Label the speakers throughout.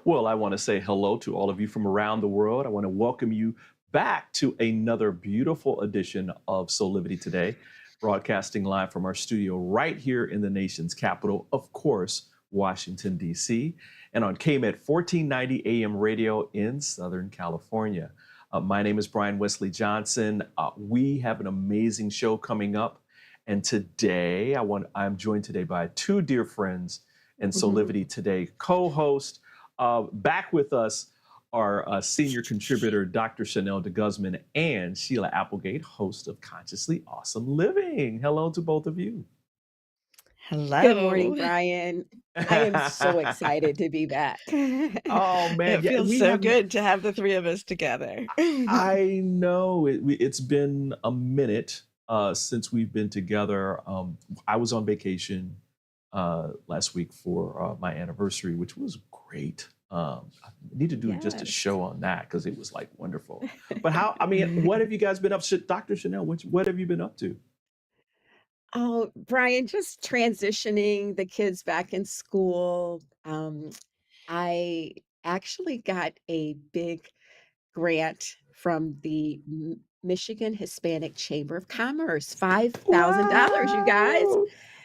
Speaker 1: Well, I want to say hello to all of you from around the world. I want to welcome you back to another beautiful edition of Soulivity Today, broadcasting live from our studio right here in the nation's capital, of course, Washington, D.C., and on KMET 1490 AM radio in Southern California. My name is Brian Wesley Johnson. We have an amazing show coming up, and today I'm joined today by two dear friends and Soulivity Today co-host. Back with us are senior contributor Dr. Chanel DeGuzman and Sheila Applegate, host of Consciously Awesome Living. Hello to both of you.
Speaker 2: Hello.
Speaker 3: Good morning, Brian. I am so excited to be back.
Speaker 1: Oh, man.
Speaker 2: It feels so good to have the three of us together.
Speaker 1: I know. It's been a minute since we've been together. I was on vacation last week for my anniversary, which was great. I need to do just a show on that because it was like wonderful. But what have you guys been up to? Dr. Chanel, what have you been up to?
Speaker 3: Oh, Brian, just transitioning the kids back in school. I actually got a big grant from the Michigan Hispanic Chamber of Commerce, $5,000, you guys.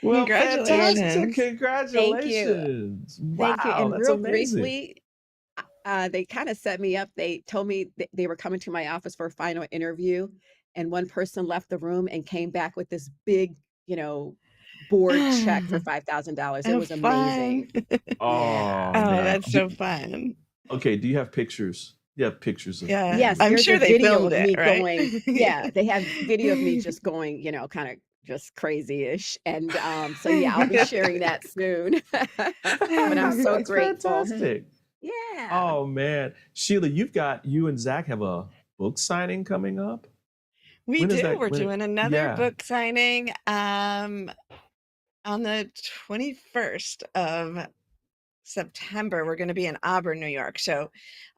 Speaker 1: Well,
Speaker 2: Congratulations.
Speaker 1: fantastic. Congratulations.
Speaker 3: Thank you.
Speaker 1: Wow,
Speaker 3: And
Speaker 1: that's
Speaker 3: real
Speaker 1: amazing.
Speaker 3: briefly, they kind of set me up. They told me they were coming to my office for a final interview, and one person left the room and came back with this big, board check for $5,000. It was amazing.
Speaker 1: Oh,
Speaker 2: Oh,
Speaker 1: man.
Speaker 2: that's so fun.
Speaker 1: Okay, do you have pictures? You have pictures of
Speaker 3: Yes,
Speaker 2: I'm
Speaker 3: there's
Speaker 2: sure
Speaker 3: a
Speaker 2: they
Speaker 3: video
Speaker 2: filmed
Speaker 3: of me
Speaker 2: it, right?
Speaker 3: going. Yeah, they have video of me just going, kind of just crazy-ish. And so yeah, I'll be sharing that soon. But I'm so
Speaker 1: That's
Speaker 3: grateful.
Speaker 1: fantastic.
Speaker 3: Yeah.
Speaker 1: Oh, man. Sheila, you and Zach have a book signing coming up?
Speaker 2: We
Speaker 1: When is
Speaker 2: do.
Speaker 1: that?
Speaker 2: We're doing another
Speaker 1: Yeah.
Speaker 2: book signing on the 21st of September. We're going to be in Auburn, New York. So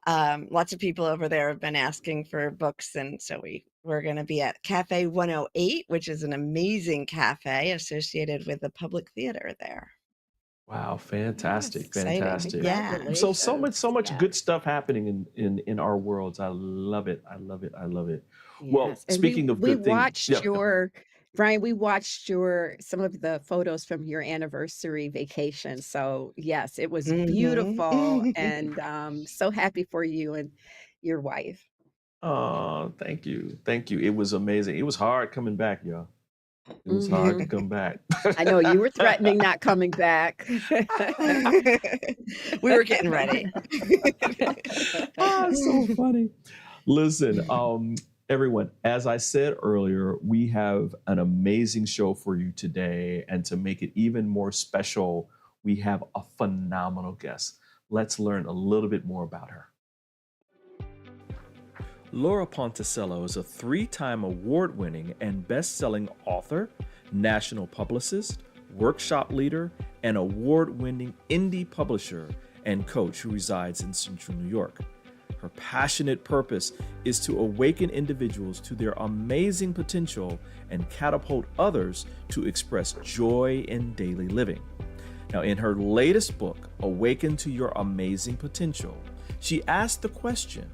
Speaker 2: lots of people over there have been asking for books. And so we're going to be at Cafe 108, which is an amazing cafe associated with the Public Theater there.
Speaker 1: Wow, fantastic,
Speaker 2: exciting.
Speaker 1: fantastic.
Speaker 2: Yeah.
Speaker 1: So much
Speaker 3: Yeah.
Speaker 1: good stuff happening in our worlds. I love it. I love it. I love it. Well,
Speaker 3: Yes. And
Speaker 1: speaking of
Speaker 3: we
Speaker 1: good things,
Speaker 3: watched Brian, we watched some of the photos from your anniversary vacation. So yes, it was beautiful, and so happy for you and your wife.
Speaker 1: oh, thank you. Thank you. It was amazing. It was hard coming back, y'all. It was hard to come back.
Speaker 3: I know you were threatening not coming back.
Speaker 2: We were getting ready.
Speaker 1: So funny. Listen, everyone, as I said earlier, we have an amazing show for you today. And to make it even more special, we have a phenomenal guest. Let's learn a little bit more about her. Laura Ponticello is a 3-time award-winning and best-selling author, national publicist, workshop leader, and award-winning indie publisher and coach who resides in Central New York. Her passionate purpose is to awaken individuals to their amazing potential and catapult others to express joy in daily living. Now, in her latest book, Awaken to Your Amazing Potential, she asked the question,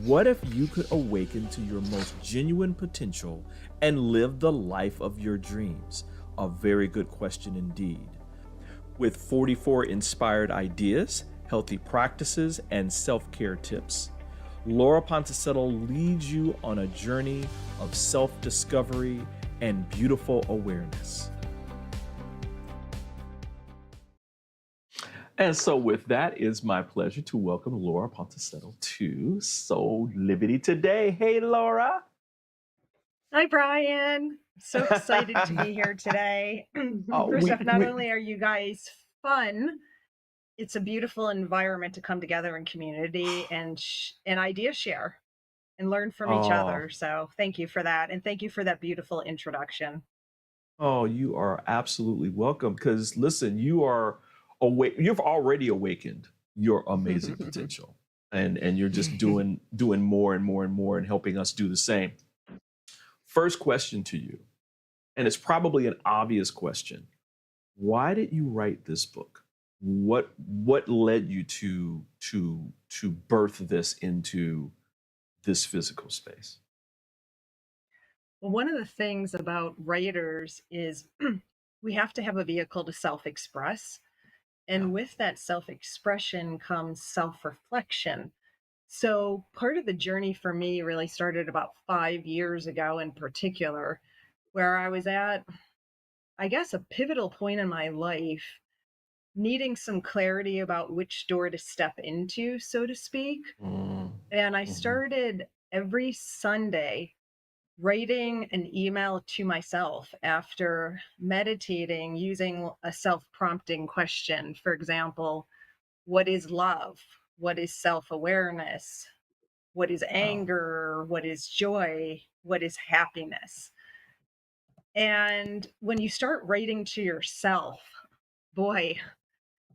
Speaker 1: what if you could awaken to your most genuine potential and live the life of your dreams? A very good question indeed. With 44 inspired ideas, healthy practices, and self-care tips, Laura Ponticello leads you on a journey of self-discovery and beautiful awareness. And so with that, it's my pleasure to welcome Laura Ponticello to Soulivity Today. Hey, Laura.
Speaker 4: Hi, Brian. So excited to be here today. First off, not only are you guys fun. It's a beautiful environment to come together in community and idea share and learn from each
Speaker 1: Oh,
Speaker 4: other. So thank you for that. And thank you for that beautiful introduction.
Speaker 1: oh, you are absolutely welcome. Because listen, you are awake. You've already awakened your amazing potential, and you're just doing more and more and more, and helping us do the same. First question to you, and it's probably an obvious question. Why did you write this book? What led you to birth this into this physical space?
Speaker 4: Well, one of the things about writers is we have to have a vehicle to self express.
Speaker 1: Yeah.
Speaker 4: And with that self expression comes self reflection. So part of the journey for me really started about 5 years ago in particular, where I was at, I guess, a pivotal point in my life, needing some clarity about which door to step into, so to speak.
Speaker 1: Mm,
Speaker 4: And I
Speaker 1: mhm.
Speaker 4: started every Sunday writing an email to myself after meditating using a self prompting question. For example, what is love? What is self awareness? What is
Speaker 1: Wow.
Speaker 4: anger? What is joy? What is happiness? And when you start writing to yourself, boy,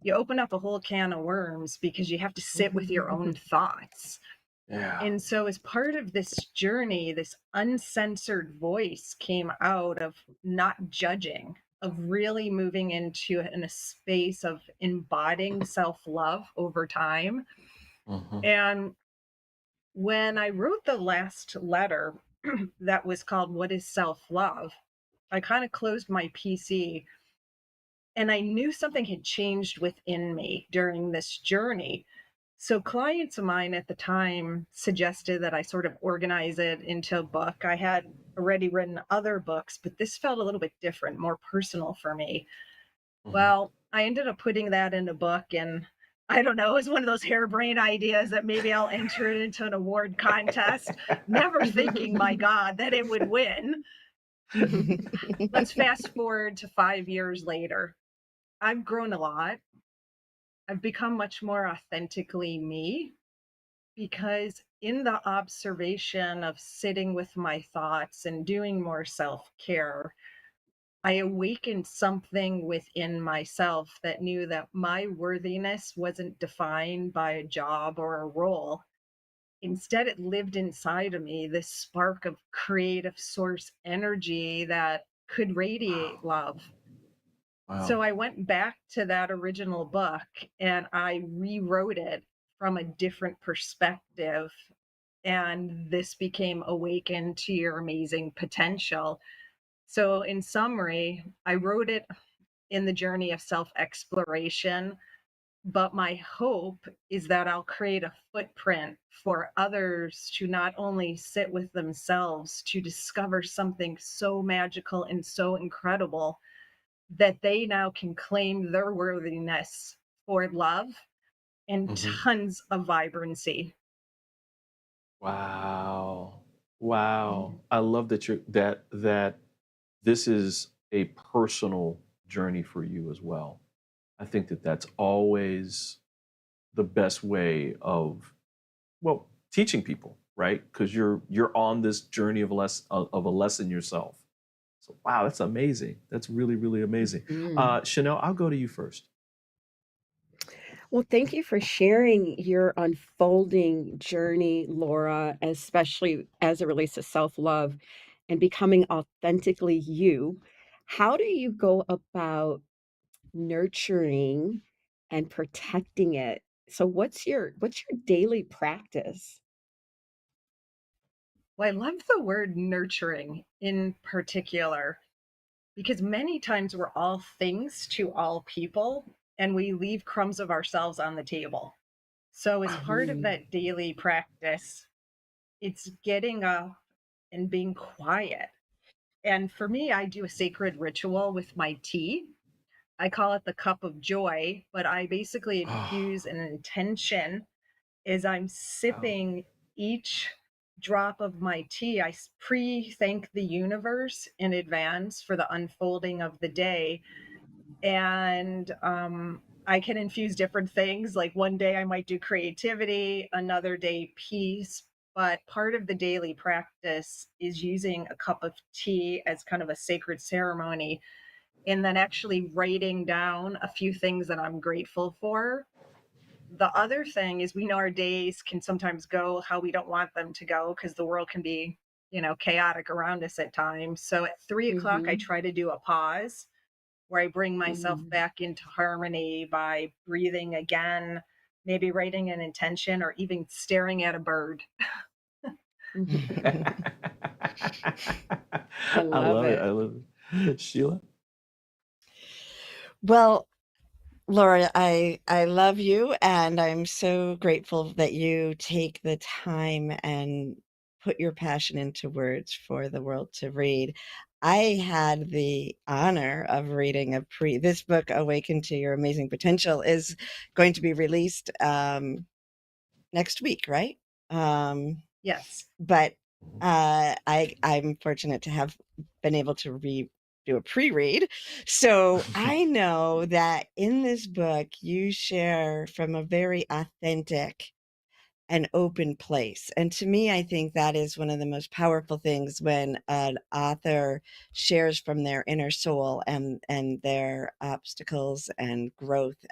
Speaker 4: you open up a whole can of worms because you have to sit with your own thoughts.
Speaker 1: Yeah.
Speaker 4: And so, as part of this journey, this uncensored voice came out of not judging, of really moving into in a space of embodying self love over time.
Speaker 1: Mhm.
Speaker 4: And when I wrote the last letter that was called What is Self Love, I kind of closed my PC and I knew something had changed within me during this journey. So, clients of mine at the time suggested that I sort of organize it into a book. I had already written other books, but this felt a little bit different, more personal for me.
Speaker 1: Mhm.
Speaker 4: Well, I ended up putting that in a book, and I don't know, it was one of those harebrained ideas that maybe I'll enter it into an award contest, never thinking, my God, that it would win. Let's fast forward to 5 years later. I've grown a lot. I've become much more authentically me because in the observation of sitting with my thoughts and doing more self care, I awakened something within myself that knew that my worthiness wasn't defined by a job or a role. Instead, it lived inside of me, this spark of creative source energy that could radiate
Speaker 1: Wow.
Speaker 4: love.
Speaker 1: Wow.
Speaker 4: So I went back to that original book and I rewrote it from a different perspective. And this became Awaken to Your Amazing Potential. So, in summary, I wrote it in the journey of self exploration, but my hope is that I'll create a footprint for others to not only sit with themselves, to discover something so magical and so incredible that they now can claim their worthiness for love and
Speaker 1: Mhm.
Speaker 4: tons of vibrancy.
Speaker 1: Wow. Wow. I love that that this is a personal journey for you as well. I think that that's always the best way of, well, teaching people, right? Because you're on this journey of a lesson yourself. So wow, that's amazing. That's really, really amazing.
Speaker 3: Mhm.
Speaker 1: Chanel, I'll go to you first.
Speaker 3: Well, thank you for sharing your unfolding journey, Laura, especially as it relates to self-love and becoming authentically you. How do you go about nurturing and protecting it? So what's your daily practice?
Speaker 4: Well, I love the word nurturing in particular because many times we're all things to all people and we leave crumbs of ourselves on the table. So, as part of
Speaker 3: Mhm.
Speaker 4: that daily practice, it's getting up and being quiet. And for me, I do a sacred ritual with my tea. I call it the cup of joy, but I basically
Speaker 1: Oh,
Speaker 4: infuse an intention as I'm
Speaker 1: wow.
Speaker 4: sipping each drop of my tea. I pre thank the universe in advance for the unfolding of the day. And I can infuse different things. Like one day I might do creativity, another day peace. But part of the daily practice is using a cup of tea as kind of a sacred ceremony, and then actually writing down a few things that I'm grateful for. The other thing is, we know our days can sometimes go how we don't want them to go because the world can be, chaotic around us at times. So at 3 o'clock, I
Speaker 3: Mm-hmm.
Speaker 4: try to do a pause where I bring myself
Speaker 3: Mm-hmm.
Speaker 4: back into harmony by breathing again, maybe writing an intention, or even staring at a bird.
Speaker 3: I
Speaker 1: I
Speaker 3: love
Speaker 1: love it. I
Speaker 3: it.
Speaker 1: love it. Sheila?
Speaker 2: Well, Laura, I love you, and I'm so grateful that you take the time and put your passion into words for the world to read. I had the honor of reading this book, Awaken to Your Amazing Potential, is going to be released next week, right?
Speaker 4: Yes.
Speaker 2: But I'm fortunate to have been able to do a pre-read. So I know that in this book you share from a very authentic and open place. And to me, I think that is one of the most powerful things when an author shares from their inner soul and their obstacles and growth.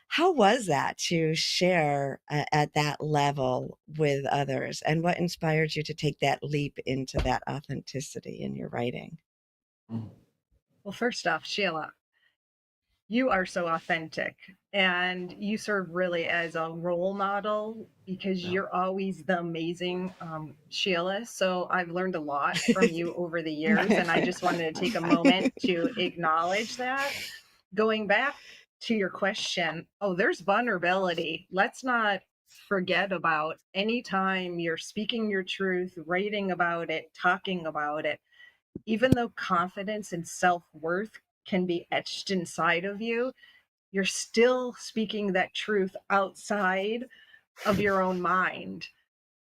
Speaker 2: How was that to share at that level with others? And what inspired you to take that leap into that authenticity in your writing?
Speaker 1: Mm.
Speaker 4: Well, first off, Sheila, you are so authentic, and you serve really as a role model because
Speaker 1: Yeah.
Speaker 4: you're always the amazing Sheila. So I've learned a lot from you over the years, and I just wanted to take a moment to acknowledge that. Going back to your question, oh, there's vulnerability. Let's not forget about any time you're speaking your truth, writing about it, talking about it. Even though confidence and self-worth can be etched inside of you, you're still speaking that truth outside of your own mind.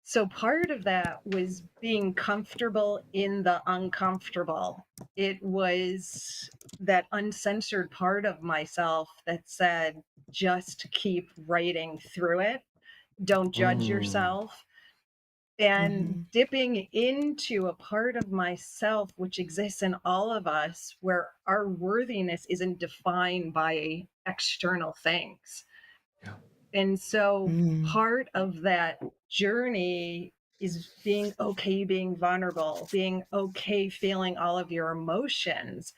Speaker 4: So part of that was being comfortable in the uncomfortable. It was that uncensored part of myself that said, just keep writing through it. Don't judge
Speaker 1: Mm.
Speaker 4: yourself. And
Speaker 2: Mm-hmm.
Speaker 4: dipping into a part of myself which exists in all of us, where our worthiness isn't defined by external things.
Speaker 1: Yeah.
Speaker 4: And so
Speaker 2: Mm.
Speaker 4: part of that journey is being okay being vulnerable, being okay feeling all of your emotions,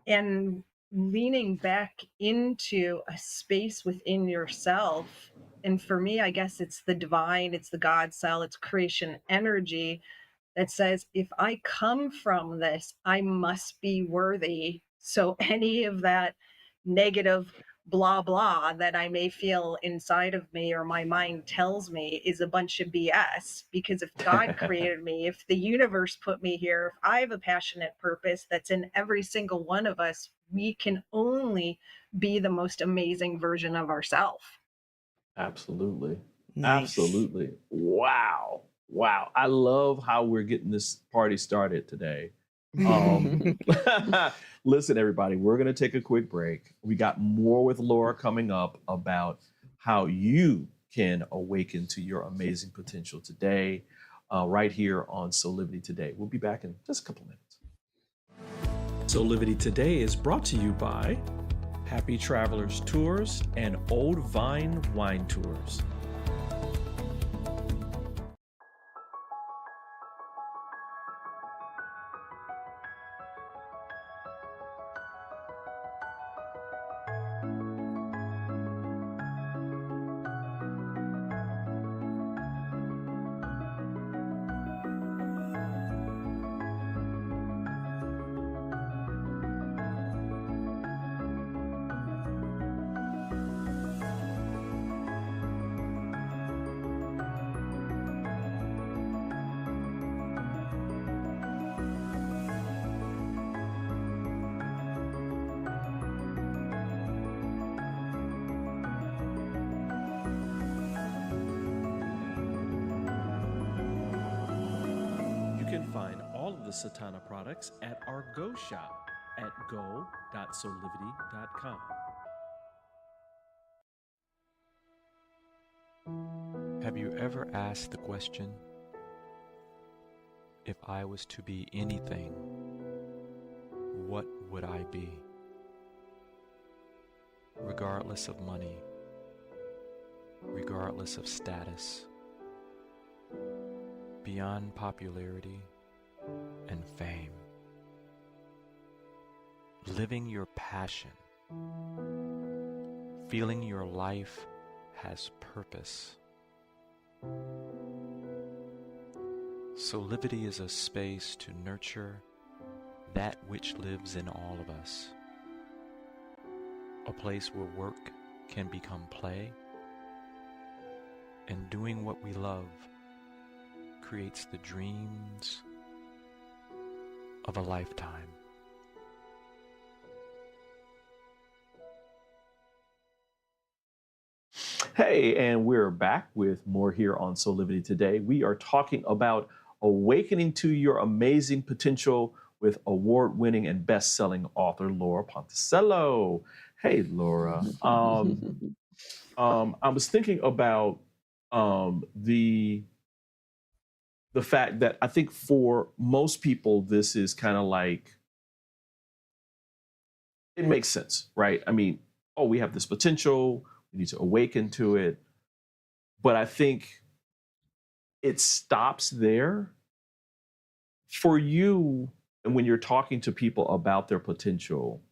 Speaker 4: and leaning back into a space within yourself. And for me, I guess it's the divine, it's the God cell, it's creation energy that says, if I come from this, I must be worthy. So any of that negative blah blah that I may feel inside of me or my mind tells me is a bunch of BS. Because if God created me, if the universe put me here, if I have a passionate purpose that's in every single one of us, we can only be the most amazing version of ourselves.
Speaker 1: Absolutely.
Speaker 2: Nice.
Speaker 1: Absolutely. Wow. Wow. I love how we're getting this party started today. Um, listen, everybody, we're going to take a quick break. We got more with Laura coming up about how you can awaken to your amazing potential today, right here on Soulivity Today. We'll be back in just a couple of minutes. Soulivity Today is brought to you by Happy Travelers Tours and Old Vine Wine Tours. You can find all of the Satana products at our Go Shop, at go.soulivity.com.
Speaker 5: Have you ever asked the question, if I was to be anything, what would I be? Regardless of money, regardless of status, beyond popularity and fame, living your passion, feeling your life has purpose. Soulivity is a space to nurture that which lives in all of us. A place where work can become play, and doing what we love creates the dreams of a lifetime.
Speaker 1: Hey, and we're back with more here on Soulivity Today. We are talking about awakening to your amazing potential with award-winning and best-selling author Laura Ponticello. Hey, Laura. I was thinking about the fact that I think for most people, this is kind of like, it makes sense, right? I mean, oh, we have this potential, we need to awaken to it. But I think it stops there. For you, and when you're talking to people about their potential,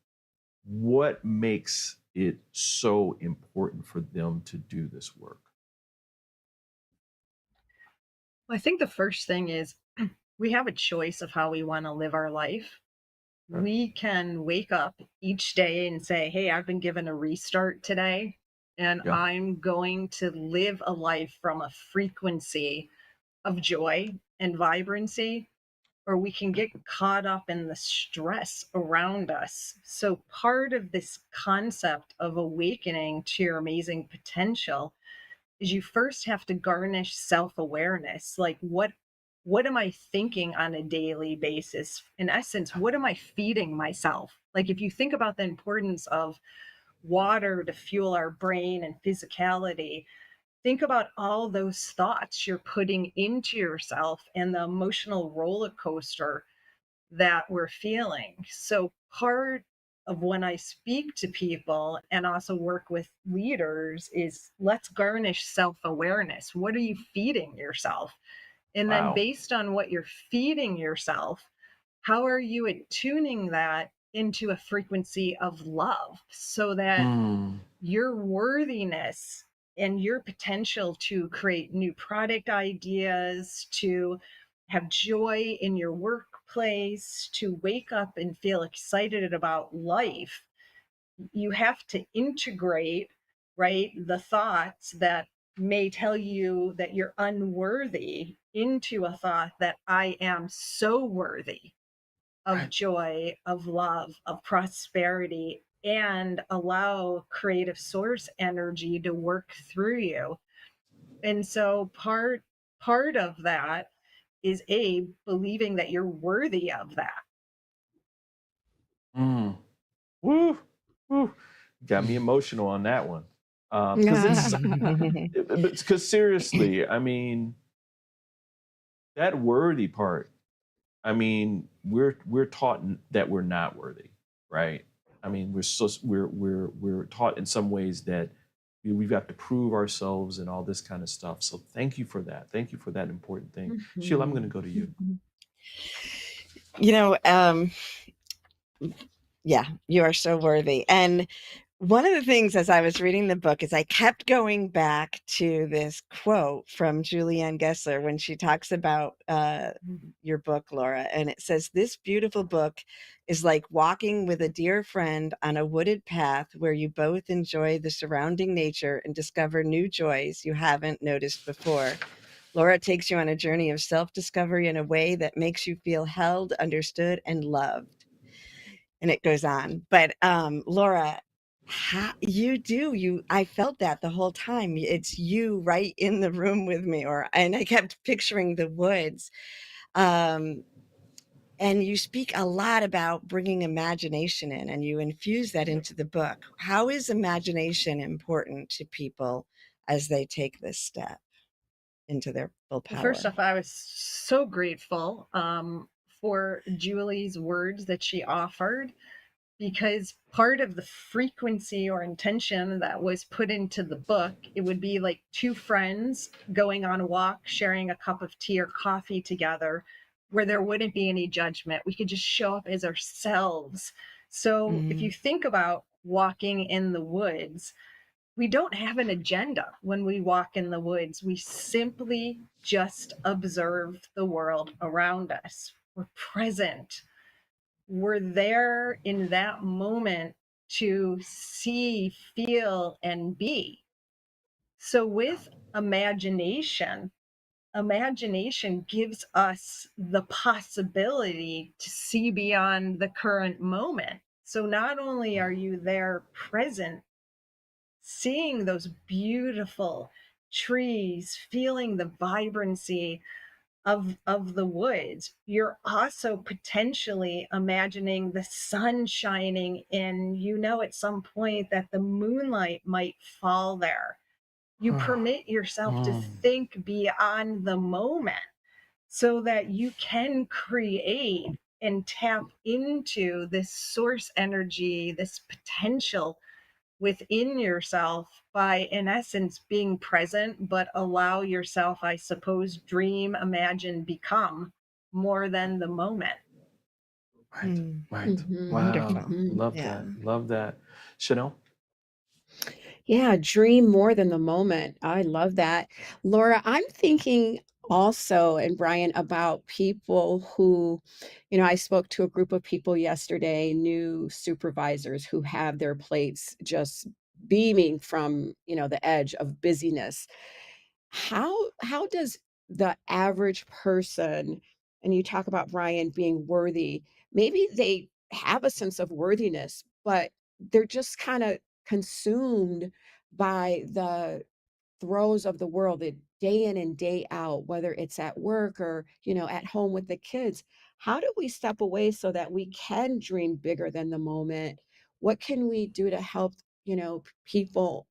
Speaker 1: what makes it so important for them to do this work?
Speaker 4: Well, I think the first thing is we have a choice of how we want to live our life.
Speaker 1: Okay.
Speaker 4: We can wake up each day and say, hey, I've been given a restart today, and
Speaker 1: Yeah.
Speaker 4: I'm going to live a life from a frequency of joy and vibrancy, or we can get caught up in the stress around us. So part of this concept of awakening to your amazing potential is you first have to garnish self-awareness. Like, what am I thinking on a daily basis? In essence, what am I feeding myself? Like, if you think about the importance of water to fuel our brain and physicality, think about all those thoughts you're putting into yourself and the emotional roller coaster that we're feeling. So part of when I speak to people and also work with leaders is, let's garnish self-awareness. What are you feeding yourself? And then
Speaker 1: Wow.
Speaker 4: based on what you're feeding yourself, how are you attuning that into a frequency of love so that your worthiness and your potential to create new product ideas, to have joy in your workplace, to wake up and feel excited about life, you have to integrate, right, the thoughts that may tell you that you're unworthy into a thought that I am so worthy of
Speaker 1: Right.
Speaker 4: joy, of love, of prosperity, and allow creative source energy to work through you. And so part of that is believing that you're worthy of that.
Speaker 1: Woo, woo. Got me emotional on that one. Because seriously, I mean, that worthy part, I mean, we're taught that we're not worthy, right? I mean, we're taught in some ways that we've got to prove ourselves and all this kind of stuff. So thank you for that. Thank you for that important thing. Sheila, I'm going to go to you.
Speaker 2: You know, yeah, you are so worthy. And one of the things as I was reading the book is I kept going back to this quote from Julianne Gessler when she talks about your book, Laura. And it says, this beautiful book is like walking with a dear friend on a wooded path where you both enjoy the surrounding nature and discover new joys you haven't noticed before. Laura takes you on a journey of self-discovery in a way that makes you feel held, understood, and loved. And it goes on. But Laura, I felt that the whole time. It's you right in the room with me, and I kept picturing the woods. And you speak a lot about bringing imagination in, and you infuse that into the book. How is imagination important to people as they take this step into their full
Speaker 4: Well, first
Speaker 2: power?
Speaker 4: off, I was so grateful for Julie's words that she offered, because part of the frequency or intention that was put into the book, it would be like two friends going on a walk, sharing a cup of tea or coffee together, where there wouldn't be any judgment. We could just show up as ourselves. So if you think about walking in the woods, we don't have an agenda when we walk in the woods. We simply just observe the world around us. We're present. We're there in that moment to see, feel, and be. So with imagination, imagination gives us the possibility to see beyond the current moment. So not only are you there present, seeing those beautiful trees, feeling the vibrancy of the woods, you're also potentially imagining the sun shining in, at some point that the moonlight might fall there. You permit yourself to think beyond the moment so that you can create and tap into this source energy, this potential within yourself by, in essence, being present, but allow yourself, I suppose, dream, imagine, become more than the moment.
Speaker 1: Right. Right.
Speaker 3: Mhm,
Speaker 1: Wow.
Speaker 2: Wonderful.
Speaker 3: mhm.
Speaker 1: Love
Speaker 2: Yeah.
Speaker 1: that. Love that. Chanel?
Speaker 3: Yeah, dream more than the moment. I love that. Laura, I'm thinking also, and Brian, about people who, I spoke to a group of people yesterday, new supervisors who have their plates just beaming from, the edge of busyness. How does the average person, and you talk about Brian being worthy, maybe they have a sense of worthiness, but they're just kind of consumed by the throes of the world, the day in and day out, whether it's at work or, at home with the kids. How do we step away so that we can dream bigger than the moment? What can we do to help, people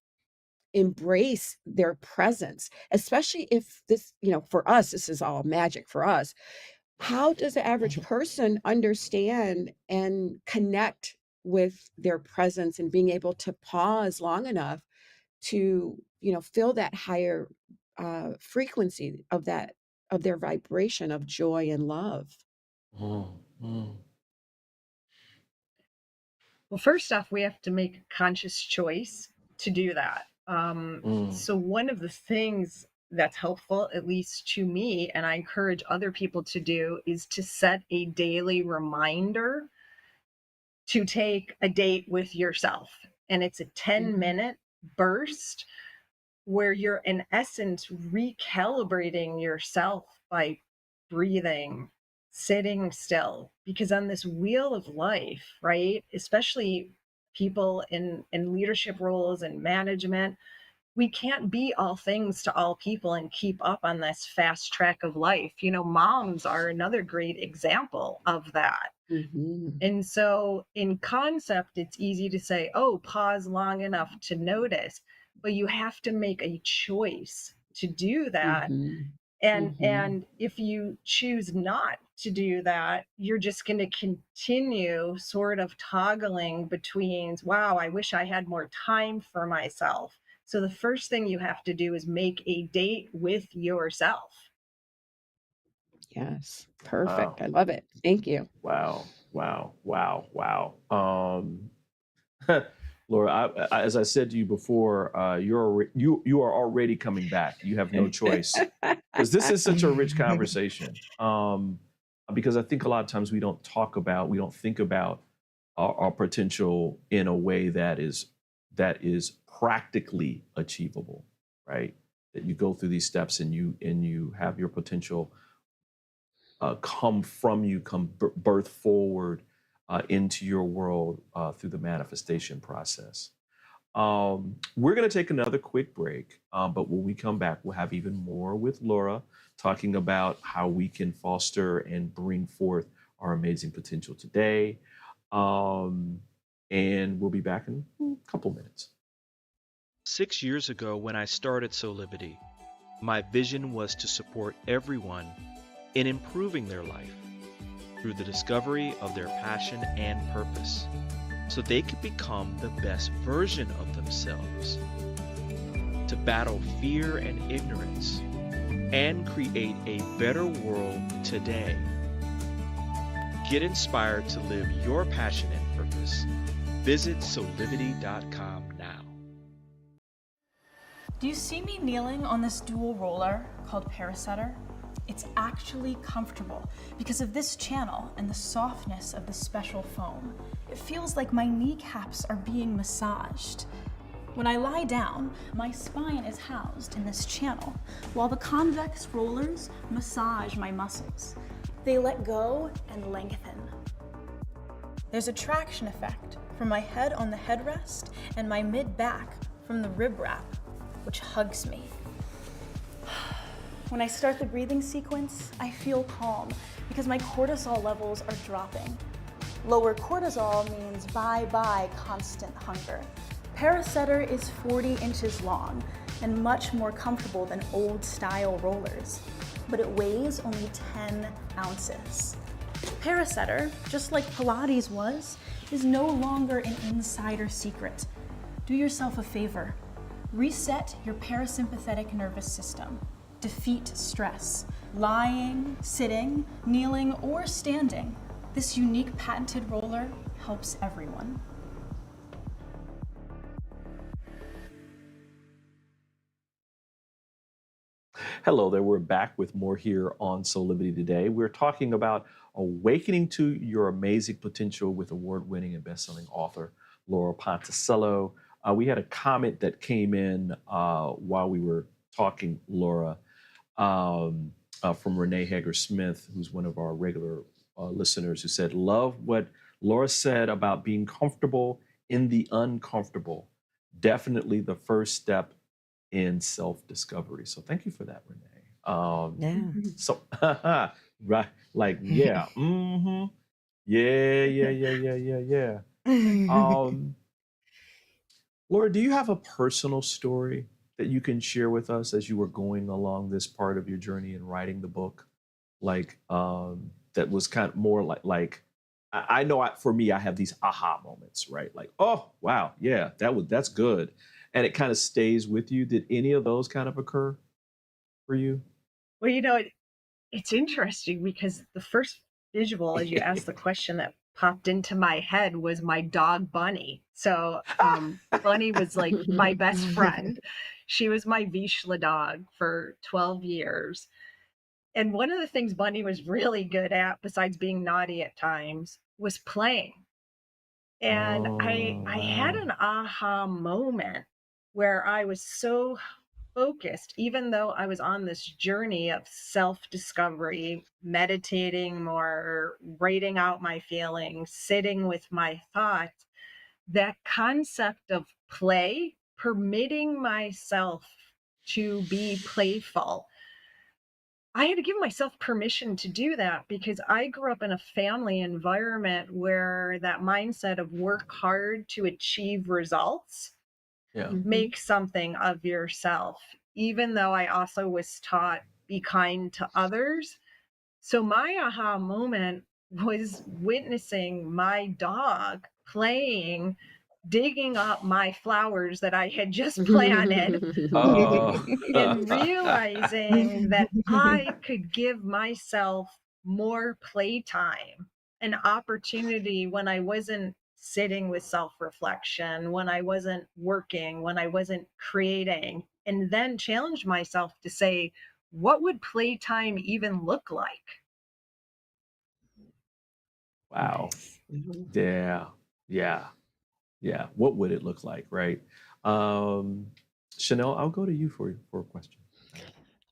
Speaker 3: embrace their presence, especially if this, for us, this is all magic for us. How does the average person understand and connect with their presence and being able to pause long enough to, feel that higher frequency of their vibration of joy and love?
Speaker 1: Mm, mm,
Speaker 4: Well, first off, we have to make a conscious choice to do that.
Speaker 1: mm.
Speaker 4: So, one of the things that's helpful, at least to me, and I encourage other people to do, is to set a daily reminder to take a date with yourself. And it's a 10-minute burst where you're, in essence, recalibrating yourself by breathing, sitting still. Because on this wheel of life, right, especially people in leadership roles and management, we can't be all things to all people and keep up on this fast track of life. Moms are another great example of that.
Speaker 3: Mhm.
Speaker 4: And so, in concept, it's easy to say, oh, pause long enough to notice, but you have to make a choice to do that.
Speaker 3: Mhm.
Speaker 4: And
Speaker 3: Mhm.
Speaker 4: if you choose not to do that, you're just going to continue sort of toggling between, wow, I wish I had more time for myself. So the first thing you have to do is make a date with yourself.
Speaker 3: Yes.
Speaker 1: Wow.
Speaker 3: Perfect. I love it. Thank you.
Speaker 1: Wow. Wow. Wow. Wow. Laura, as I said to you before, you are already coming back. You have no choice because this is such a rich conversation. Because I think a lot of times we don't think about our potential in a way that is practically achievable, right? That you go through these steps and you have your potential come from you, birth forward into your world through the manifestation process. We're going to take another quick break, but when we come back, we'll have even more with Laura talking about how we can foster and bring forth our amazing potential today. And we'll be back in a couple minutes.
Speaker 5: 6 years ago, when I started Soulivity, my vision was to support everyone in improving their life through the discovery of their passion and purpose, so they could become the best version of themselves, to battle fear and ignorance, and create a better world today. Get inspired to live your passion and purpose. Visit Soulivity.com now.
Speaker 6: Do you see me kneeling on this dual roller called Parasetter? It's actually comfortable because of this channel and the softness of the special foam. It feels like my kneecaps are being massaged. When I lie down, my spine is housed in this channel, while the convex rollers massage my muscles. They let go and lengthen. There's a traction effect from my head on the headrest and my mid-back from the rib wrap, which hugs me. When I start the breathing sequence, I feel calm because my cortisol levels are dropping. Lower cortisol means bye-bye constant hunger. Parasetter is 40 inches long and much more comfortable than old-style rollers, but it weighs only 10 ounces. Parasetter, just like Pilates was, is no longer an insider secret. Do yourself a favor. Reset your parasympathetic nervous system. Defeat stress. Lying, sitting, kneeling, or standing. This unique patented roller helps everyone.
Speaker 1: Hello there, we're back with more here on Soulivity Today. We're talking about awakening to your amazing potential with award-winning and best-selling author Laura Ponticello. We had a comment that came in while we were talking, Laura, from Renee Hager-Smith, who's one of our regular listeners, who said, love what Laura said about being comfortable in the uncomfortable. Definitely the first step in self-discovery. So thank you for that, Renee.
Speaker 2: Yeah.
Speaker 1: So, right, like, yeah, yeah. Laura, do you have a personal story that you can share with us as you were going along this part of your journey in writing the book? Like, that was kind of more like I know for me, I have these aha moments, right? Like, oh, wow, yeah, that's good. And it kind of stays with you. Did any of those kind of occur for you?
Speaker 4: Well, it's interesting because the first visual, as you asked the question, that popped into my head was my dog Bunny. So Bunny was like my best friend. She was my Vizsla dog for 12 years. And one of the things Bunny was really good at, besides being naughty at times, was playing. And I had an aha moment where I was so focused, even though I was on this journey of self-discovery, meditating more, writing out my feelings, sitting with my thoughts, that concept of play, permitting myself to be playful. I had to give myself permission to do that because I grew up in a family environment where that mindset of work hard to achieve results,
Speaker 1: Yeah.
Speaker 4: make something of yourself, even though I also was taught be kind to others. So my aha moment was witnessing my dog playing, digging up my flowers that I had just planted, and realizing that I could give myself more playtime, an opportunity when I wasn't sitting with self-reflection, when I wasn't working, when I wasn't creating, and then challenge myself to say, what would playtime even look like?
Speaker 1: Wow.
Speaker 2: Nice.
Speaker 1: Yeah. What would it look like, right? Chanel, I'll go to you for a question.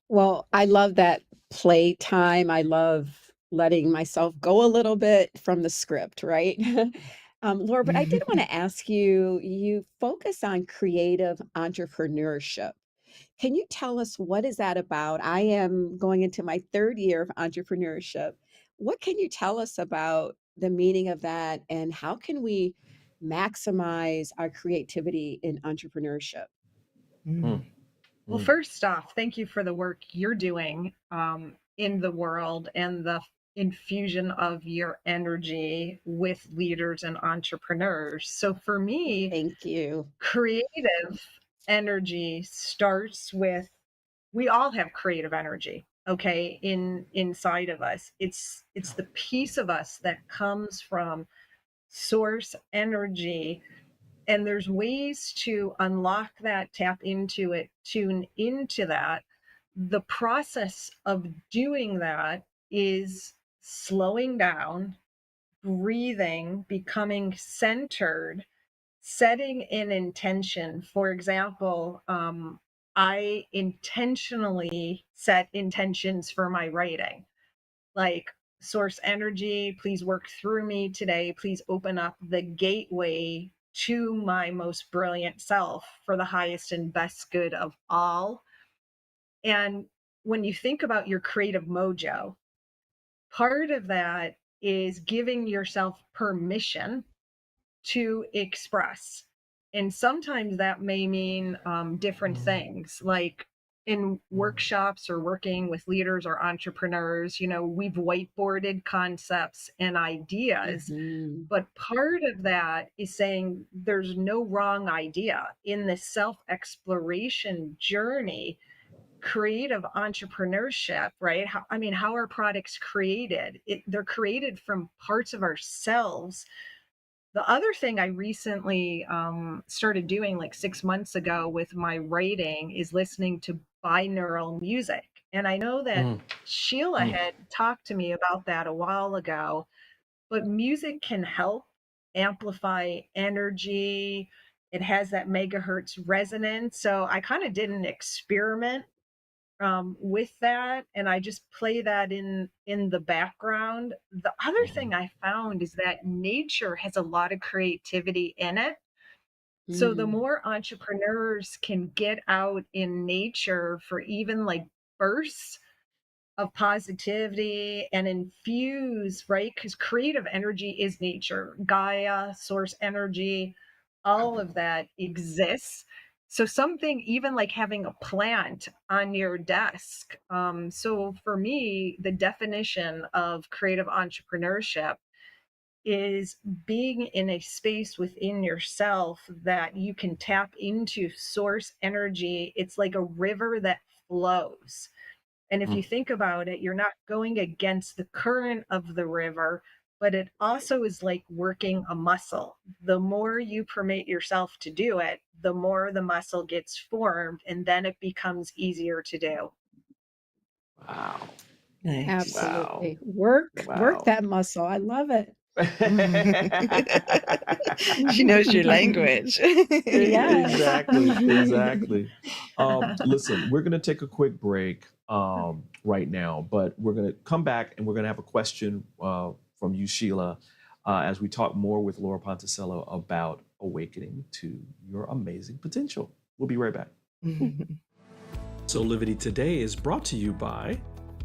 Speaker 3: Well, I love that playtime. I love letting myself go a little bit from the script, right? Laura, but I did want to ask you, you focus on creative entrepreneurship. Can you tell us what is that about? I am going into my third year of entrepreneurship. What can you tell us about the meaning of that, and how can we maximize our creativity in entrepreneurship?
Speaker 1: Mm,
Speaker 4: Well,
Speaker 1: mm,
Speaker 4: first off, thank you for the work you're doing in the world and the infusion of your energy with leaders and entrepreneurs. So for me,
Speaker 3: Thank you.
Speaker 4: creative energy starts with, we all have creative energy, okay, inside of us. It's the piece of us that comes from source energy, and there's ways to unlock that, tap into it, tune into that. The process of doing that is slowing down, breathing, becoming centered, setting an intention. For example, I intentionally set intentions for my writing, like, source energy, please work through me today. Please open up the gateway to my most brilliant self for the highest and best good of all. And when you think about your creative mojo, part of that is giving yourself permission to express. And sometimes that may mean different things, like in workshops or working with leaders or entrepreneurs, we've whiteboarded concepts and ideas.
Speaker 3: Mhm.
Speaker 4: But part of that is saying there's no wrong idea in the self exploration journey. Creative entrepreneurship, right? How are products created? They're created from parts of ourselves. The other thing I recently started doing like 6 months ago with my writing is listening to binaural music. And I know that
Speaker 1: mm,
Speaker 4: Sheila
Speaker 1: mm.
Speaker 4: had talked to me about that a while ago, but music can help amplify energy. It has that megahertz resonance. So I kind of did an experiment with that, and I just play that in the background. The other
Speaker 1: Mhm.
Speaker 4: thing I found is that nature has a lot of creativity in it. So the
Speaker 3: Mm.
Speaker 4: more entrepreneurs can get out in nature for even like bursts of positivity and infuse, right? Because creative energy is nature, Gaia, source energy, all of that exists. So something even like having a plant on your desk. So for me, the definition of creative entrepreneurship is being in a space within yourself that you can tap into source energy. It's like a river that flows. And if you
Speaker 1: Mm.
Speaker 4: think about it, you're not going against the current of the river, but it also is like working a muscle. The more you permit yourself to do it, the more the muscle gets formed, and then it becomes easier to do.
Speaker 1: Wow.
Speaker 2: Nice.
Speaker 1: Wow.
Speaker 3: Absolutely. Work
Speaker 1: Wow.
Speaker 3: that muscle. I love it.
Speaker 2: She knows your language.
Speaker 3: Yes.
Speaker 1: Exactly, exactly. Listen, we're gonna take a quick break right now, but we're gonna come back and we're gonna have a question from you, Sheila, as we talk more with Laura Ponticello about awakening to your amazing potential. We'll be right back. Soulivity Today is brought to you by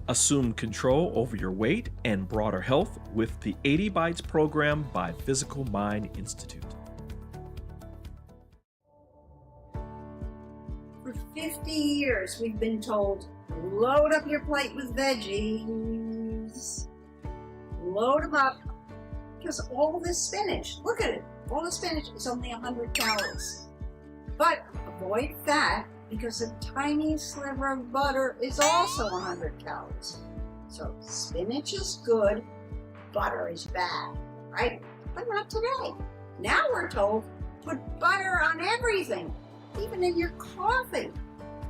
Speaker 1: Assume control over your weight and broader health with the 80 Bites program by Physical Mind Institute.
Speaker 7: For 50 years, we've been told, load up your plate with veggies. Load them up. Because all this spinach, look at it, all the spinach is only 100 calories. But avoid fat, because a tiny sliver of butter is also 100 calories. So spinach is good, butter is bad, right? But not today. Now we're told, put butter on everything, even in your coffee.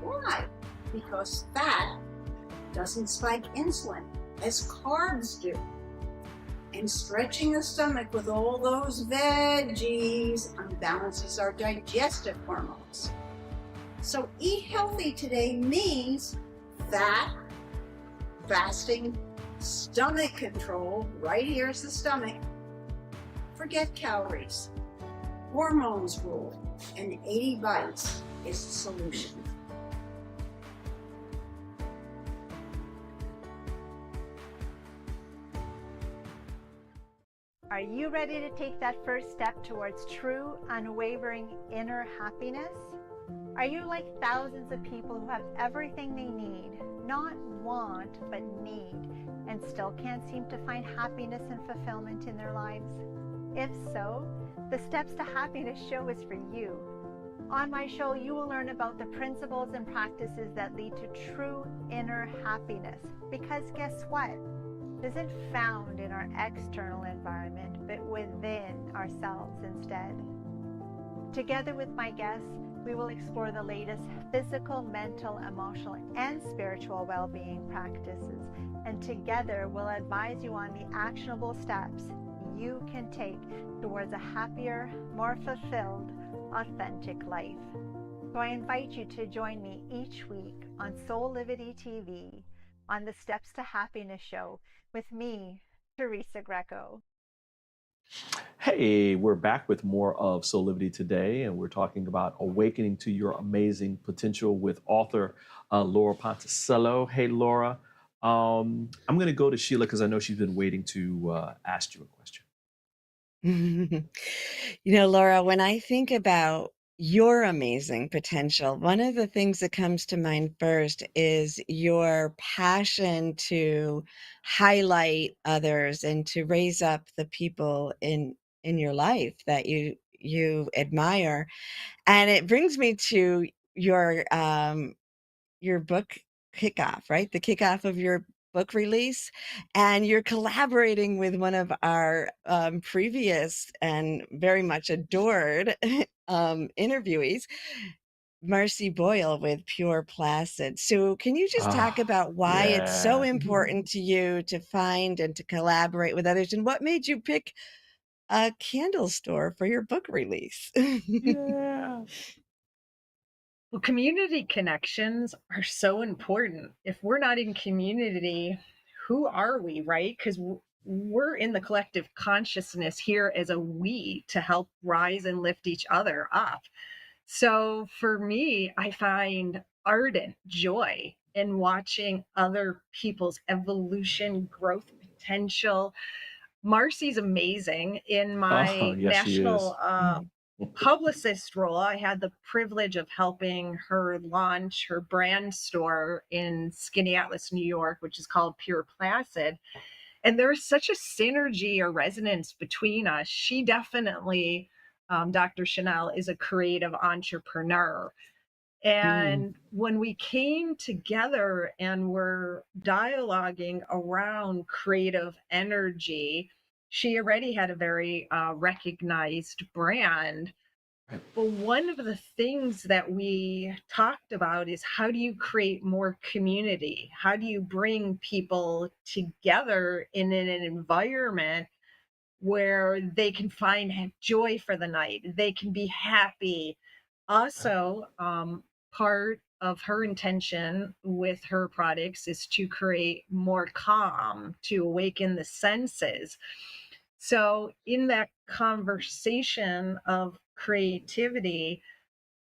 Speaker 7: Why? Because fat doesn't spike insulin, as carbs do. And stretching the stomach with all those veggies unbalances our digestive hormones. So eat healthy today means fat, fasting, stomach control, right here's the stomach. Forget calories. Hormones rule, and 80 Bites is the solution.
Speaker 8: Are you ready to take that first step towards true, unwavering inner happiness? Are you like thousands of people who have everything they need, not want, but need, and still can't seem to find happiness and fulfillment in their lives? If so, the Steps to Happiness show is for you. On my show, you will learn about the principles and practices that lead to true inner happiness. Because guess what? It isn't found in our external environment, but within ourselves instead. Together with my guests, we will explore the latest physical, mental, emotional, and spiritual well-being practices. And together, we'll advise you on the actionable steps you can take towards a happier, more fulfilled, authentic life. So I invite you to join me each week on Soulivity TV on the Steps to Happiness show with me, Teresa Greco.
Speaker 1: Hey, we're back with more of Soulivity Today, and we're talking about awakening to your amazing potential with author Laura Ponticello. Hey, Laura. I'm going to go to Sheila because I know she's been waiting to ask you a question.
Speaker 2: Laura, when I think about your amazing potential, one of the things that comes to mind first is your passion to highlight others and to raise up the people in your life that you admire. And it brings me to your book kickoff, right? The kickoff of your book release, and you're collaborating with one of our previous and very much adored interviewees, Marcy Boyle with Pure Placid. So can you just talk about why it's so important to you to find and to collaborate with others, and what made you pick a candle store for your book release?
Speaker 1: Yeah.
Speaker 4: Well, community connections are so important. If we're not in community, who are we, right? Because we're in the collective consciousness here as a we to help rise and lift each other up. So for me, I find ardent joy in watching other people's evolution, growth potential. Marcy's amazing. In my
Speaker 1: yes, she is.
Speaker 4: national publicist role, I had the privilege of helping her launch her brand store in Skaneateles, New York, which is called Pure Placid. And there's such a synergy or resonance between us. She definitely, Dr. Chanel, is a creative entrepreneur. And when we came together and were dialoguing around creative energy, she already had a very recognized brand. But one of the things that we talked about is, how do you create more community? How do you bring people together in an environment where they can find joy for the night? They can be happy. Also, part of her intention with her products is to create more calm, to awaken the senses. So in that conversation of creativity,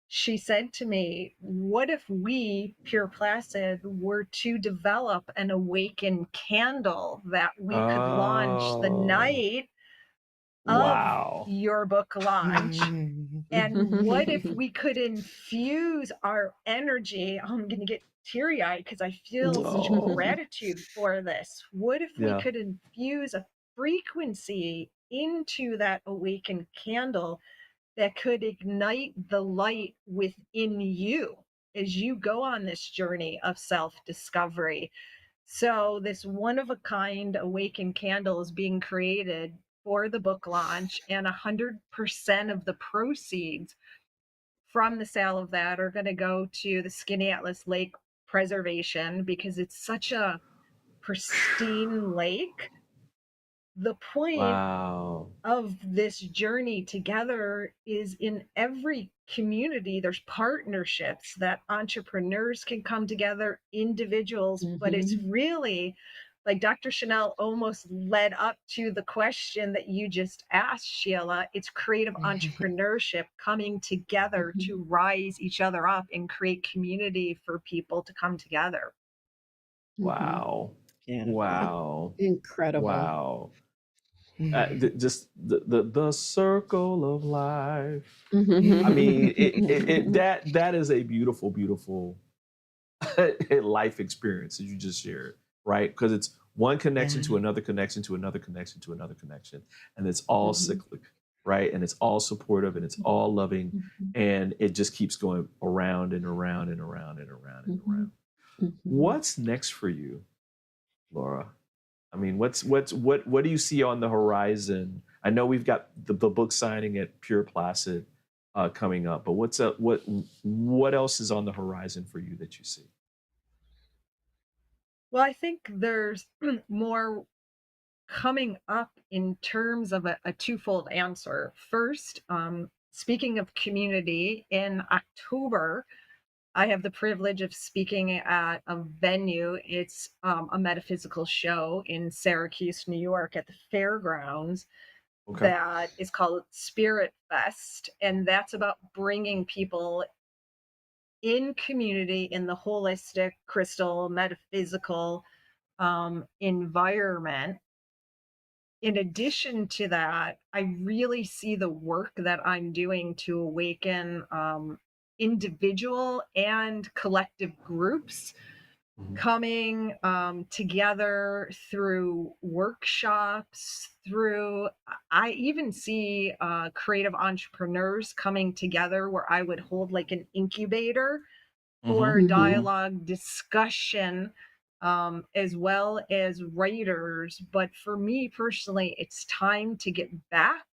Speaker 4: she said to me, what if we, Pure Placid, were to develop an Awaken candle that we could launch the night of your book launch? And what if we could infuse our energy? I'm going to get teary-eyed because I feel such gratitude for this. What if we could infuse a frequency into that awakened candle that could ignite the light within you as you go on this journey of self-discovery? So this one-of-a-kind awakened candle is being created for the book launch, and 100% of the proceeds from the sale of that are going to go to the Skaneateles Lake Preservation, because it's such a pristine lake. The point of this journey together is, in every community, there's partnerships that entrepreneurs can come together, individuals, but it's really, like Dr. Chanel almost led up to the question that you just asked, Sheila. It's creative entrepreneurship coming together to rise each other up and create community for people to come together.
Speaker 1: Wow.
Speaker 3: Yeah.
Speaker 1: Wow.
Speaker 3: Incredible.
Speaker 1: Wow. Just the circle of life. I
Speaker 3: Mhm.
Speaker 1: mean, that is a beautiful, beautiful life experience that you just shared, right? Because it's one connection
Speaker 2: Yeah.
Speaker 1: to another connection to another connection to another connection, and it's all
Speaker 3: Mhm.
Speaker 1: cyclic, right? And it's all supportive and it's all loving,
Speaker 3: Mhm.
Speaker 1: and it just keeps going around and around and around and around and
Speaker 3: Mhm.
Speaker 1: around.
Speaker 3: Mhm.
Speaker 1: What's next for you, Laura? I mean, what do you see on the horizon? I know we've got the book signing at Pure Placid coming up, but what else is on the horizon for you that you see?
Speaker 4: Well, I think there's more coming up in terms of a twofold answer. First, speaking of community, in October, I have the privilege of speaking at a venue. It's a metaphysical show in Syracuse, New York, at the fairgrounds
Speaker 1: Okay.
Speaker 4: that is called Spirit Fest. And that's about bringing people in community in the holistic, crystal, metaphysical environment. In addition to that, I really see the work that I'm doing to awaken individual and collective groups
Speaker 1: Mhm.
Speaker 4: coming together through workshops, through, I even see creative entrepreneurs coming together where I would hold like an incubator
Speaker 1: Mhm.
Speaker 4: for
Speaker 3: Mhm.
Speaker 4: dialogue discussion, as well as writers. But for me personally, it's time to get back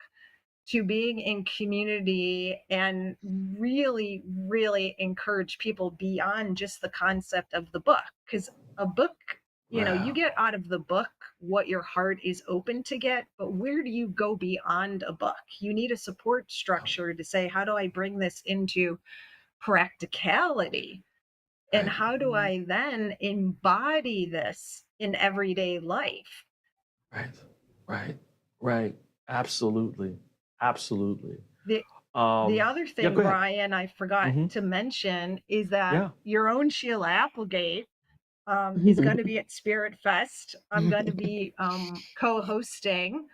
Speaker 4: to being in community and really, really encourage people beyond just the concept of the book. Because a book, you
Speaker 1: Wow.
Speaker 4: get out of the book what your heart is open to get, but where do you go beyond a book? You need a support structure to say, how do I bring this into practicality? And
Speaker 1: Right.
Speaker 4: how do I then embody this in everyday life?
Speaker 1: Right. Right. Right. Absolutely. Absolutely.
Speaker 4: The the other
Speaker 1: Yeah,
Speaker 4: thing,
Speaker 1: go ahead.
Speaker 4: Brian, I forgot
Speaker 1: Hmm.
Speaker 4: to mention is that
Speaker 1: Yeah.
Speaker 4: your own Sheila Applegate is going to be at Spirit Fest. I'm going to be co-hosting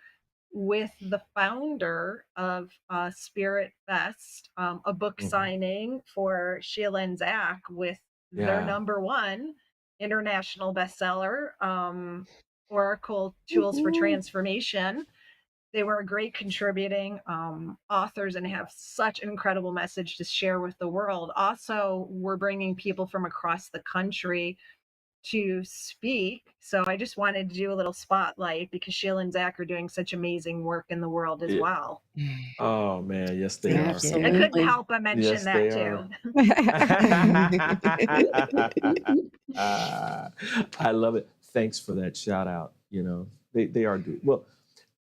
Speaker 4: with the founder of Spirit Fest, a book
Speaker 1: Hmm.
Speaker 4: signing for Sheila and Zach with their
Speaker 1: Yeah.
Speaker 4: number one international bestseller, Oracle Tools for
Speaker 3: Woohoo.
Speaker 4: Transformation. They were great contributing authors and have such an incredible message to share with the world. Also, we're bringing people from across the country to speak. So I just wanted to do a little spotlight because Sheila and Zach are doing such amazing work in the world as
Speaker 1: Yeah.
Speaker 4: well.
Speaker 1: Oh man, yes they
Speaker 2: Thank
Speaker 1: are.
Speaker 4: I
Speaker 2: you.
Speaker 4: couldn't
Speaker 3: Absolutely.
Speaker 4: help but mention
Speaker 1: Yes
Speaker 4: that
Speaker 1: they
Speaker 4: too.
Speaker 1: are. I love it. Thanks for that shout out. You know, they are doing well.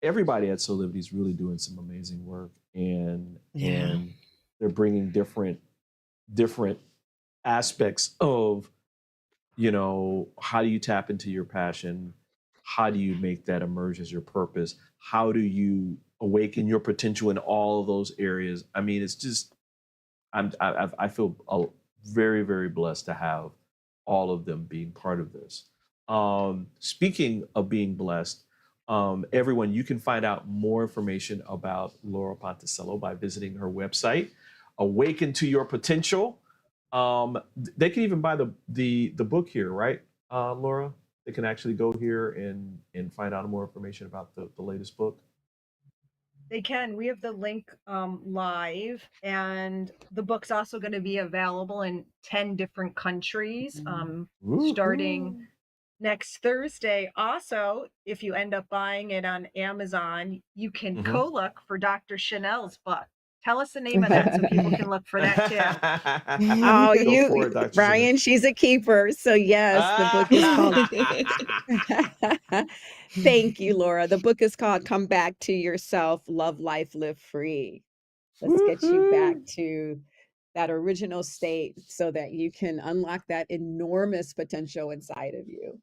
Speaker 1: Everybody at Soulivity is really doing some amazing work, and
Speaker 2: Yeah.
Speaker 1: they're bringing different aspects of, how do you tap into your passion? How do you make that emerge as your purpose? How do you awaken your potential in all of those areas? I mean, it's just I feel very, very blessed to have all of them being part of this. Speaking of being blessed, everyone, you can find out more information about Laura Ponticello by visiting her website, Awaken to Your Potential. They can even buy the book here, right, Laura? They can actually go here and find out more information about the latest book.
Speaker 4: They can. We have the link live, and the book's also going to be available in 10 different countries starting
Speaker 1: Woohoo!
Speaker 4: next Thursday. Also, if you end up buying it on Amazon, you can
Speaker 1: Mhm.
Speaker 4: co-look for Dr. Chanel's book. Tell us the name of that so people can look for that too.
Speaker 3: Oh,
Speaker 1: Go
Speaker 3: you,
Speaker 1: for it, Dr. Chanel.
Speaker 3: Brian, she's a keeper. So yes, the book is called Thank you, Laura. The book is called Come Back to Yourself, Love Life, Live Free. Let's get you back
Speaker 1: Woohoo!
Speaker 3: to that original state so that you can unlock that enormous potential inside of you.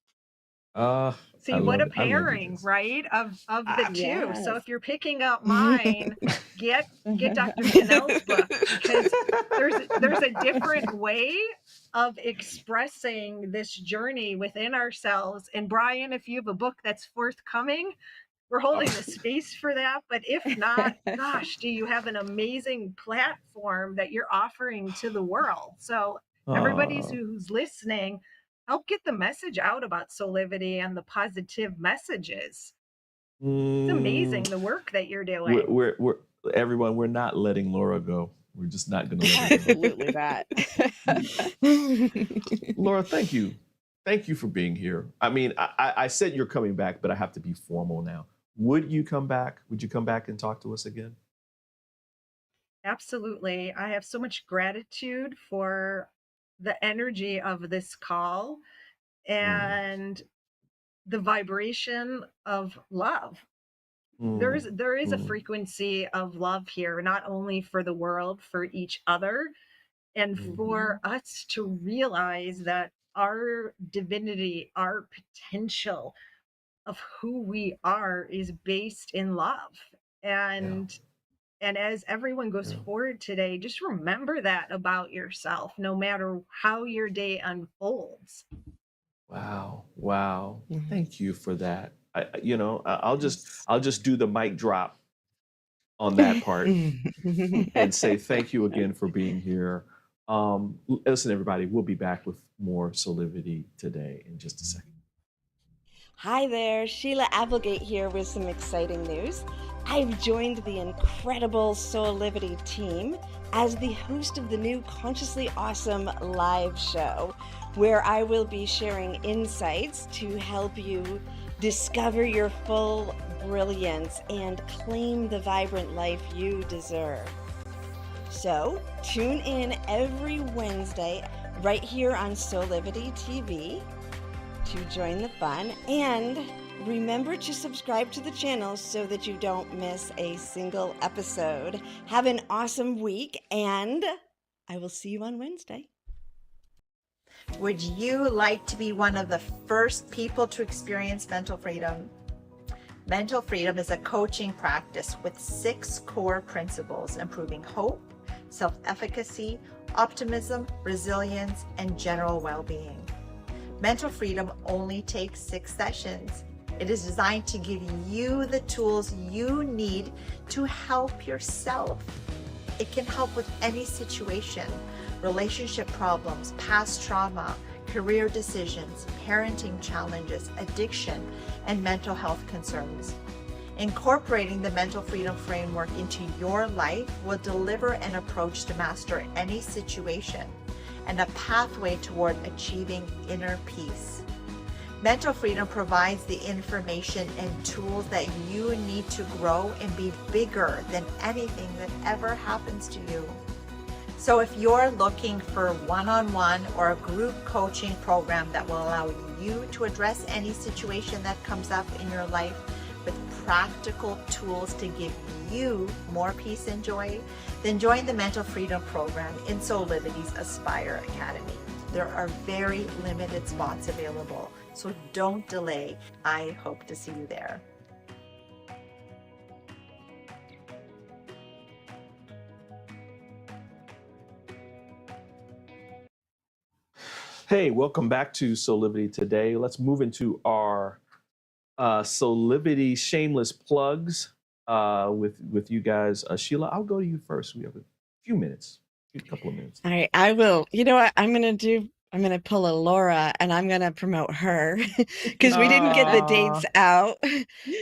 Speaker 4: See, what a
Speaker 1: I love you
Speaker 4: pairing,
Speaker 1: guys.
Speaker 4: right? Of the
Speaker 1: Ah,
Speaker 4: two. So
Speaker 3: Yes.
Speaker 4: if you're picking up mine, get Dr. Chanel's book because there's a different way of expressing this journey within ourselves. And Brian, if you have a book that's forthcoming, we're holding the space for that. But if not, gosh, do you have an amazing platform that you're offering to the world? So everybody who's listening, help get the message out about Soulivity and the positive messages. It's amazing the work that you're doing.
Speaker 1: We're everyone. We're not letting Laura go. We're just not going to let her go.
Speaker 3: Absolutely that.
Speaker 1: Laura, thank you. Thank you for being here. I mean, I said you're coming back, but I have to be formal now. Would you come back? Would you come back and talk to us again?
Speaker 4: Absolutely. I have so much gratitude for the energy of this call and the vibration of love. There is a frequency of love here, not only for the world, for each other, and for us to realize that our divinity, our potential of who we are is based in love. And as everyone goes forward today, just remember that about yourself, no matter how your day unfolds.
Speaker 1: Wow. Thank you for that. I'll just do the mic drop on that part and say thank you again for being here. Listen, everybody, we'll be back with more Soulivity today in just a second.
Speaker 2: Hi there, Sheila Applegate here with some exciting news. I've joined the incredible Soulivity team as the host of the new Consciously Awesome live show, where I will be sharing insights to help you discover your full brilliance and claim the vibrant life you deserve. So tune in every Wednesday right here on Soulivity TV to join the fun, and remember to subscribe to the channel so that you don't miss a single episode. Have an awesome week, and I will see you on Wednesday.
Speaker 8: Would you like to be one of the first people to experience mental freedom? Mental freedom is a coaching practice with 6 core principles: improving hope, self-efficacy, optimism, resilience, and general well-being. Mental freedom only takes 6 sessions. It is designed to give you the tools you need to help yourself. It can help with any situation: relationship problems, past trauma, career decisions, parenting challenges, addiction, and mental health concerns. Incorporating the mental freedom framework into your life will deliver an approach to master any situation and a pathway toward achieving inner peace. Mental freedom provides the information and tools that you need to grow and be bigger than anything that ever happens to you. So if you're looking for one-on-one or a group coaching program that will allow you to address any situation that comes up in your life with practical tools to give you more peace and joy, then join the Mental Freedom Program in Soulivity's Aspire Academy. There are very limited spots available, so don't delay. I hope to see you there.
Speaker 1: Hey, welcome back to Soulivity Today. Let's move into our Soulivity shameless plugs with you guys. Sheila, I'll go to you first. We have a few minutes, a couple of minutes.
Speaker 2: All right, I will. You know what I'm going to pull a Laura, and I'm going to promote her because we didn't get the dates out.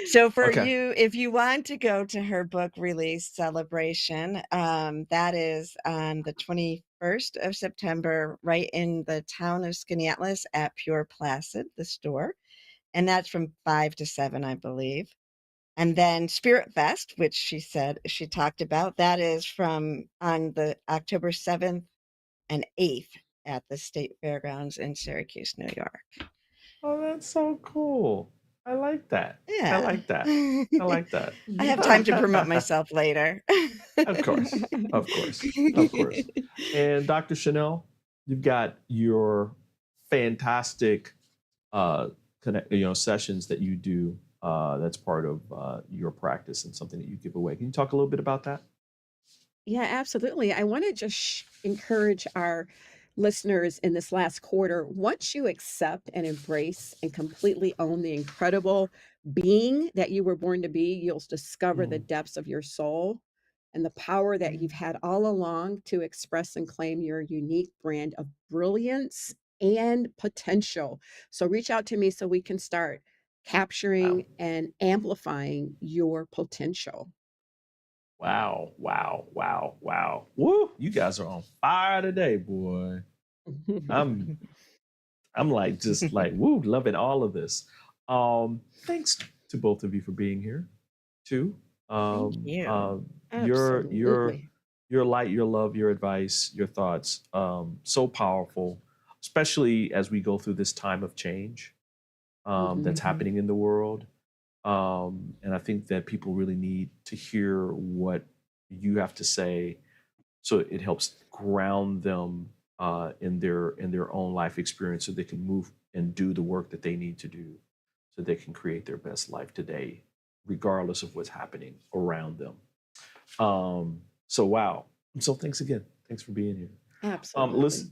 Speaker 2: So for you, if you want to go to her book release celebration, that is on the 21st of September, right in the town of Skaneateles at Pure Placid, the store. And that's from 5 to 7, I believe. And then Spirit Fest, which she talked about, that is from on the October 7th and 8th at the State Fairgrounds in Syracuse, New York.
Speaker 1: Oh, that's so cool. I like that.
Speaker 2: Yeah.
Speaker 1: I like that.
Speaker 2: I have time to promote myself later.
Speaker 1: Of course. And Dr. Chanel, you've got your fantastic sessions that you do. That's part of your practice and something that you give away. Can you talk a little bit about that?
Speaker 3: Yeah, absolutely. I want to just encourage our listeners in this last quarter, once you accept and embrace and completely own the incredible being that you were born to be, you'll discover the depths of your soul and the power that you've had all along to express and claim your unique brand of brilliance and potential. So reach out to me so we can start capturing and amplifying your potential.
Speaker 1: Wow, wow, wow, wow. Woo, you guys are on fire today, boy. I'm like just like woo, loving all of this. Thanks to both of you for being here too.
Speaker 2: Thank you.
Speaker 1: Your
Speaker 3: Absolutely.
Speaker 1: light, your love, your advice, your thoughts, so powerful, especially as we go through this time of change that's happening in the world. And I think that people really need to hear what you have to say, so it helps ground them in their own life experience, so they can move and do the work that they need to do, so they can create their best life today, regardless of what's happening around them. So wow. So thanks again. Thanks for being here.
Speaker 3: Absolutely.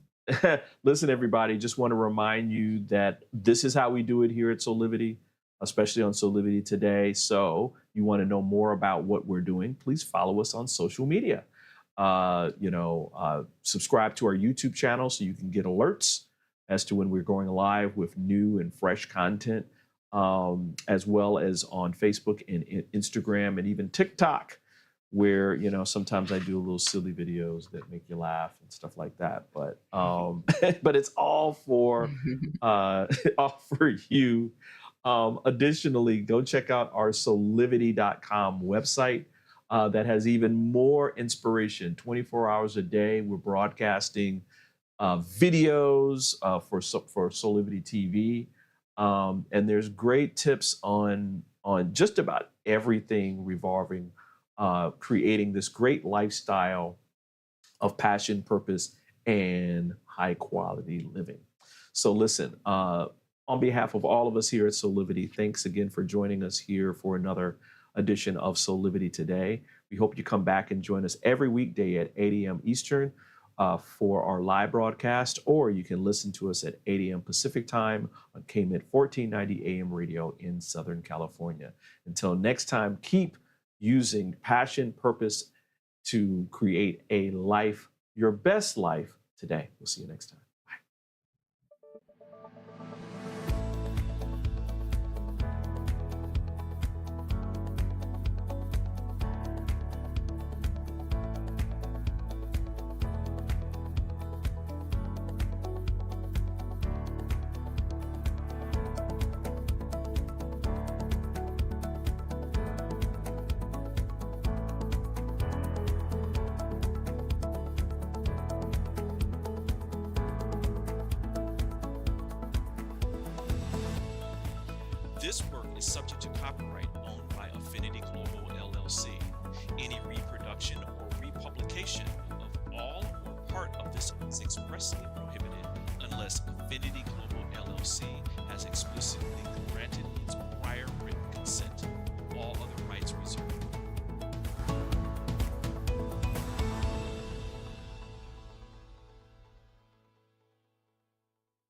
Speaker 1: Listen, everybody, just want to remind you that this is how we do it here at Soulivity, especially on Soulivity Today. So you want to know more about what we're doing, please follow us on social media. Subscribe to our YouTube channel so you can get alerts as to when we're going live with new and fresh content, as well as on Facebook and Instagram and even TikTok, where, sometimes I do little silly videos that make you laugh and stuff like that. But but it's all for you. Additionally, go check out our soulivity.com website that has even more inspiration. 24 hours a day, we're broadcasting videos for Soulivity TV. And there's great tips on just about everything revolving creating this great lifestyle of passion, purpose, and high quality living. So listen, on behalf of all of us here at Soulivity, thanks again for joining us here for another edition of Soulivity Today. We hope you come back and join us every weekday at 8 a.m. Eastern for our live broadcast, or you can listen to us at 8 a.m. Pacific time on KMET 1490 AM radio in Southern California. Until next time, keep using passion, purpose to create a life, your best life today. We'll see you next time.
Speaker 5: This work is subject to copyright owned by Affinity Global LLC. Any reproduction or republication of all or part of this is expressly prohibited unless Affinity Global LLC has explicitly granted its prior written consent. All other rights reserved.